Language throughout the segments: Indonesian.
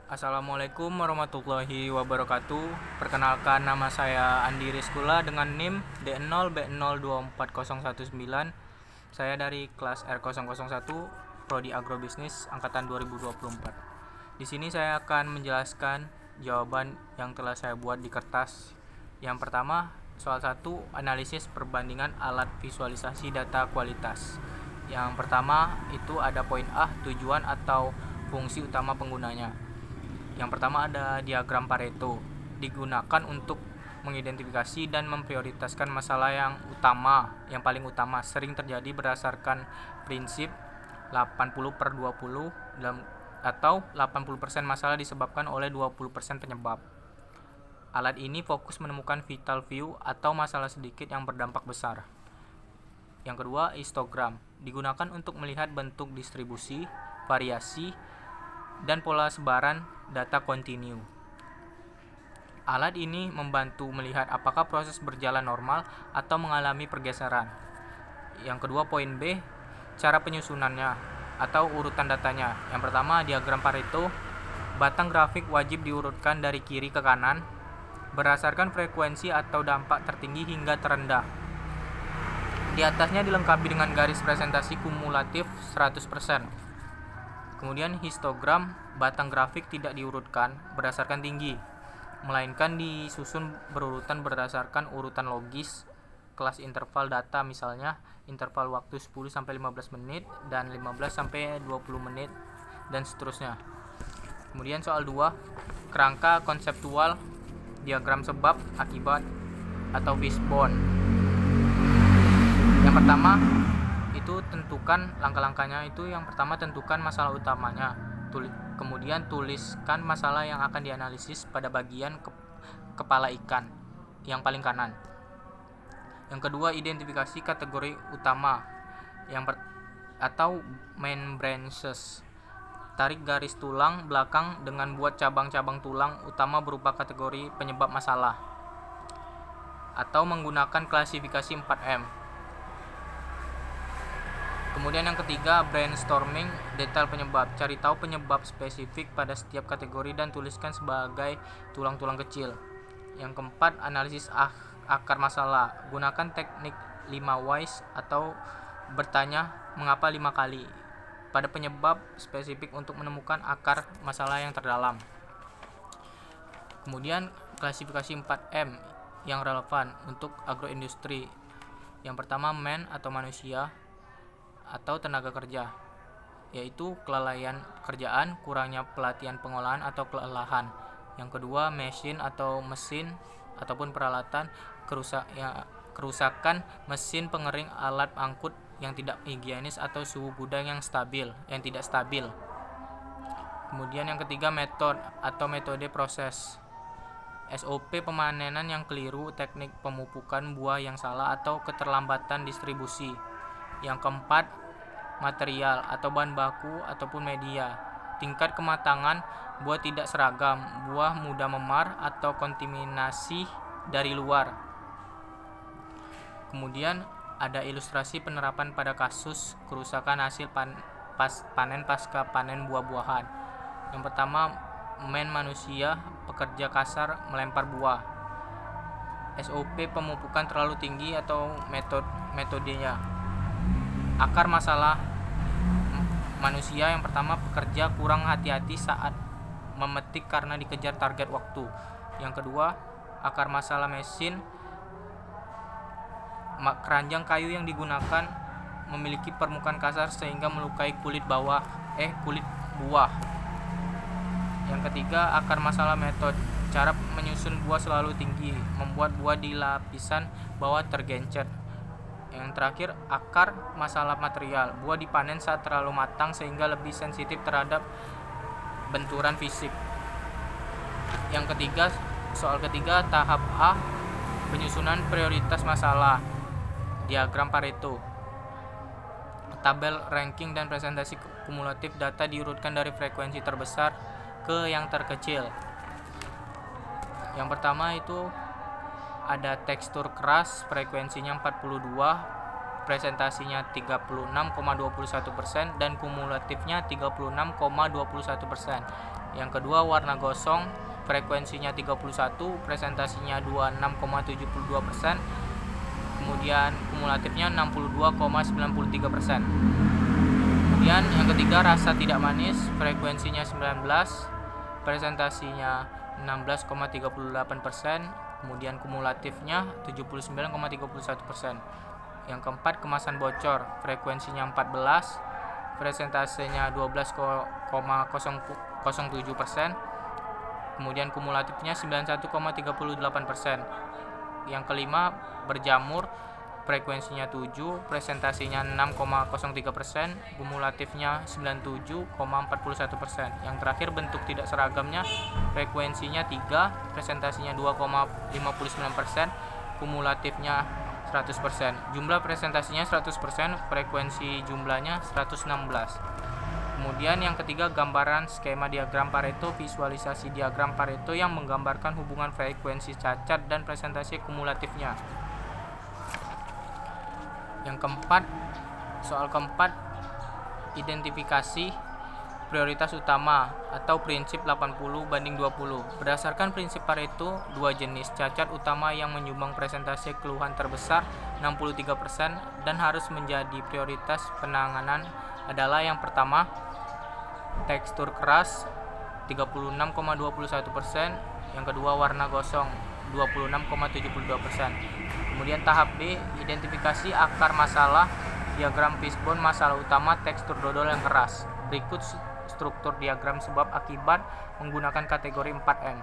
Assalamualaikum warahmatullahi wabarakatuh. Perkenalkan, nama saya Andi Rizkula dengan NIM D0B024019. Saya dari kelas R001 Prodi Agrobisnis angkatan 2024. Di sini saya akan menjelaskan jawaban yang telah saya buat di kertas. Yang pertama, soal 1, analisis perbandingan alat visualisasi data kualitas. Yang pertama itu ada poin A, tujuan atau fungsi utama penggunanya. Yang pertama ada diagram Pareto, digunakan untuk mengidentifikasi dan memprioritaskan masalah yang paling utama, sering terjadi berdasarkan prinsip 80/20 atau 80% masalah disebabkan oleh 20% penyebab. Alat ini fokus menemukan vital few atau masalah sedikit yang berdampak besar. Yang kedua, histogram, digunakan untuk melihat bentuk distribusi, variasi, dan pola sebaran data kontinu. Alat ini membantu melihat apakah proses berjalan normal atau mengalami pergeseran. Yang kedua, poin B, cara penyusunannya atau urutan datanya. Yang pertama, diagram Pareto, batang grafik wajib diurutkan dari kiri ke kanan berdasarkan frekuensi atau dampak tertinggi hingga terendah. Di atasnya dilengkapi dengan garis presentasi kumulatif 100%. Kemudian histogram, batang grafik tidak diurutkan berdasarkan tinggi, melainkan disusun berurutan berdasarkan urutan logis kelas interval data, misalnya interval waktu 10-15 menit dan 15-20 menit dan seterusnya. Kemudian soal 2, kerangka konseptual diagram sebab akibat atau fishbone. Yang pertama itu tentukan langkah-langkahnya. Itu yang pertama, tentukan masalah utamanya, kemudian tuliskan masalah yang akan dianalisis pada bagian kepala ikan yang paling kanan. Yang kedua, identifikasi kategori utama atau main branches, tarik garis tulang belakang dengan buat cabang-cabang tulang utama berupa kategori penyebab masalah atau menggunakan klasifikasi 4M. Kemudian yang ketiga, brainstorming detail penyebab, cari tahu penyebab spesifik pada setiap kategori dan tuliskan sebagai tulang-tulang kecil. Yang keempat, analisis akar masalah, gunakan teknik 5 whys atau bertanya mengapa 5 kali pada penyebab spesifik untuk menemukan akar masalah yang terdalam. Kemudian klasifikasi 4M yang relevan untuk agroindustri. Yang pertama, man atau manusia atau tenaga kerja, yaitu kelalaian kerjaan, kurangnya pelatihan pengolahan atau kelelahan. Yang kedua, machine atau mesin ataupun peralatan, kerusakan mesin pengering, alat angkut yang tidak higienis atau suhu gudang yang tidak stabil. Kemudian yang ketiga, metode proses, SOP pemanenan yang keliru, teknik pemupukan buah yang salah atau keterlambatan distribusi. Yang keempat, material atau bahan baku ataupun media, tingkat kematangan buah tidak seragam, buah mudah memar atau kontaminasi dari luar. Kemudian ada ilustrasi penerapan pada kasus kerusakan hasil panen pasca panen buah-buahan. Yang pertama, manusia, pekerja kasar melempar buah. SOP pemupukan terlalu tinggi atau metodenya. Akar masalah manusia, yang pertama, pekerja kurang hati-hati saat memetik karena dikejar target waktu. Yang kedua, akar masalah mesin, keranjang kayu yang digunakan memiliki permukaan kasar sehingga melukai kulit buah. Yang ketiga, akar masalah metode, cara menyusun buah selalu tinggi, membuat buah di lapisan bawah tergencet. Yang terakhir, akar masalah material, buah dipanen saat terlalu matang sehingga lebih sensitif terhadap benturan fisik. Yang ketiga, soal ketiga, tahap A, penyusunan prioritas masalah, diagram Pareto, tabel ranking dan presentasi kumulatif data diurutkan dari frekuensi terbesar ke yang terkecil. Yang pertama itu ada tekstur keras, frekuensinya 42, presentasinya 36,21% dan kumulatifnya 36,21%. Yang kedua warna gosong, frekuensinya 31, presentasinya 26,72%, kemudian kumulatifnya 62,93%. Kemudian yang ketiga rasa tidak manis, frekuensinya 19, presentasinya 16,38%, kemudian kumulatifnya 79,31%. Yang keempat kemasan bocor, frekuensinya 14, presentasenya 12,07%, kemudian kumulatifnya 91,38%. Yang kelima berjamur, frekuensinya 7, presentasinya 6,03%, kumulatifnya 97,41%. Yang terakhir bentuk tidak seragamnya, frekuensinya 3, presentasinya 2,59%, kumulatifnya 100%. Jumlah presentasinya 100%, frekuensi jumlahnya 116. Kemudian yang ketiga gambaran skema diagram Pareto, visualisasi diagram Pareto yang menggambarkan hubungan frekuensi cacat dan presentasi kumulatifnya. Yang keempat, soal keempat, identifikasi prioritas utama atau prinsip 80/20. Berdasarkan prinsip Pareto, dua jenis cacat utama yang menyumbang presentasi keluhan terbesar 63% dan harus menjadi prioritas penanganan adalah yang pertama, tekstur keras 36,21%, yang kedua warna gosong 26,72%. Kemudian tahap B, identifikasi akar masalah, diagram fishbone, masalah utama tekstur dodol yang keras. Berikut struktur diagram sebab akibat menggunakan kategori 4M.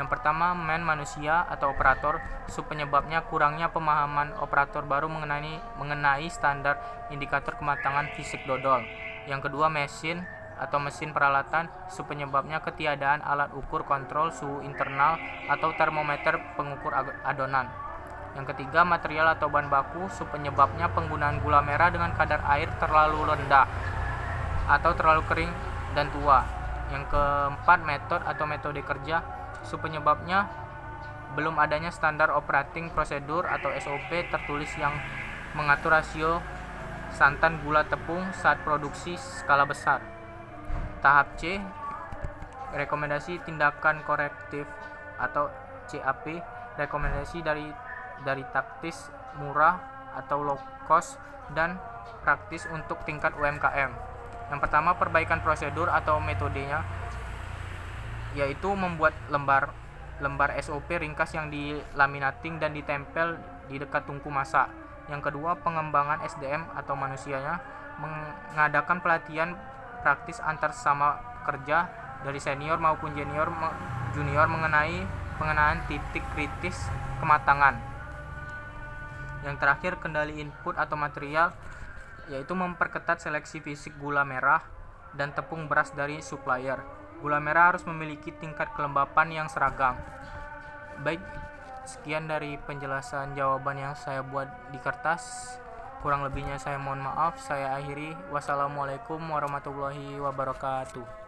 Yang pertama, manusia atau operator, subpenyebabnya kurangnya pemahaman operator baru mengenai standar indikator kematangan fisik dodol. Yang kedua, mesin atau mesin peralatan, subpenyebabnya ketiadaan alat ukur kontrol suhu internal atau termometer pengukur adonan. Yang ketiga, material atau bahan baku, subpenyebabnya penggunaan gula merah dengan kadar air terlalu rendah atau terlalu kering dan tua. Yang keempat, metode kerja, subpenyebabnya belum adanya standar operating procedure atau SOP tertulis yang mengatur rasio santan gula tepung saat produksi skala besar. Tahap C, rekomendasi tindakan korektif atau CAP, rekomendasi dari taktis, murah atau low cost dan praktis untuk tingkat UMKM. Yang pertama, perbaikan prosedur atau metodenya, yaitu membuat lembar SOP ringkas yang dilaminating dan ditempel di dekat tungku masak. Yang kedua, pengembangan SDM atau manusianya, mengadakan pelatihan praktis antar sama kerja dari senior maupun junior mengenai pengenaan titik kritis kematangan. Yang terakhir, kendali input atau material, yaitu memperketat seleksi fisik gula merah dan tepung beras dari supplier. Gula merah harus memiliki tingkat kelembapan yang seragam. Baik, sekian dari penjelasan jawaban yang saya buat di kertas. Kurang lebihnya saya mohon maaf. Saya akhiri. Wassalamualaikum warahmatullahi wabarakatuh.